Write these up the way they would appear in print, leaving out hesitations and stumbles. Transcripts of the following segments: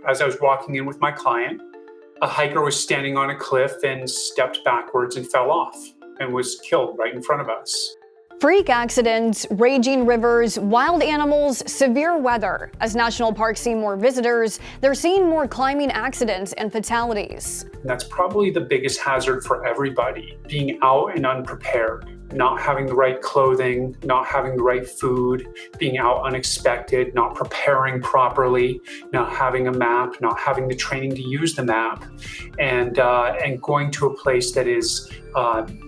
as I was walking in with my client, a hiker was standing on a cliff and stepped backwards and fell off and was killed right in front of us. Freak accidents, raging rivers, wild animals, severe weather. As national parks see more visitors, they're seeing more climbing accidents and fatalities. And that's probably the biggest hazard for everybody, being out and unprepared, not having the right clothing, not having the right food, being out unexpected, not preparing properly, not having a map, not having the training to use the map, and going to a place that is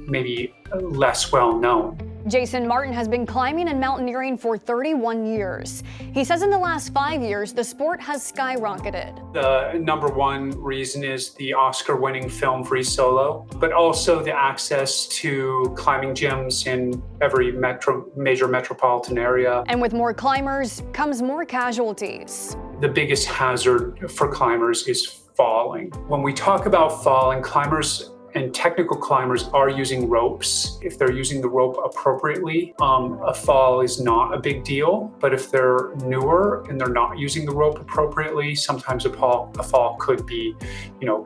maybe less well known. Jason Martin has been climbing and mountaineering for 31 years. He says in the last 5 years, the sport has skyrocketed. The number one reason is the Oscar-winning film Free Solo, but also the access to climbing gyms in every major metropolitan area. And with more climbers comes more casualties. The biggest hazard for climbers is falling. When we talk about falling, climbers and technical climbers are using ropes. If they're using the rope appropriately, a fall is not a big deal. But if they're newer and they're not using the rope appropriately, sometimes a fall could be,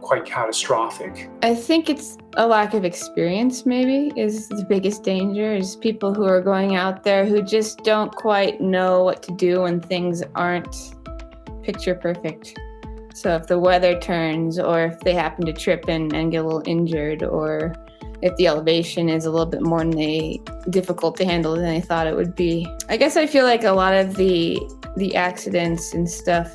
quite catastrophic. I think it's a lack of experience maybe is the biggest danger, is people who are going out there who just don't quite know what to do when things aren't picture perfect. So if the weather turns, or if they happen to trip and get a little injured, or if the elevation is a little bit more difficult to handle than they thought it would be. I guess I feel like a lot of the accidents and stuff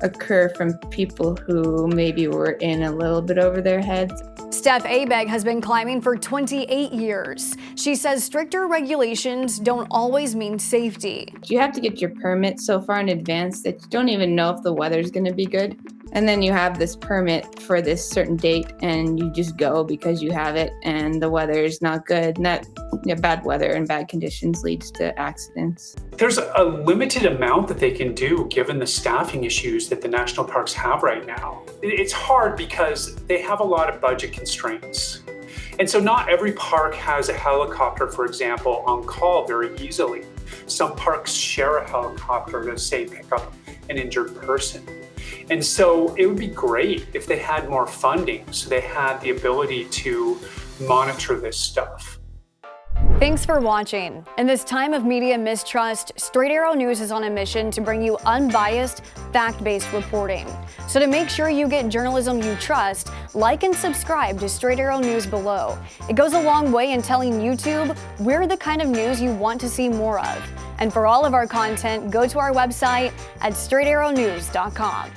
occur from people who maybe were in a little bit over their heads. Steph Abeg has been climbing for 28 years. She says stricter regulations don't always mean safety. You have to get your permit so far in advance that you don't even know if the weather's going to be good. And then you have this permit for this certain date and you just go because you have it and the weather is not good. And that bad weather and bad conditions leads to accidents. There's a limited amount that they can do given the staffing issues that the national parks have right now. It's hard because they have a lot of budget constraints. And so not every park has a helicopter, for example, on call very easily. Some parks share a helicopter to, say, pick up an injured person. And so it would be great if they had more funding so they had the ability to monitor this stuff. Thanks for watching. In this time of media mistrust, Straight Arrow News is on a mission to bring you unbiased, fact-based reporting. So to make sure you get journalism you trust, like and subscribe to Straight Arrow News below. It goes a long way in telling YouTube we're the kind of news you want to see more of. And for all of our content, go to our website at straightarrownews.com.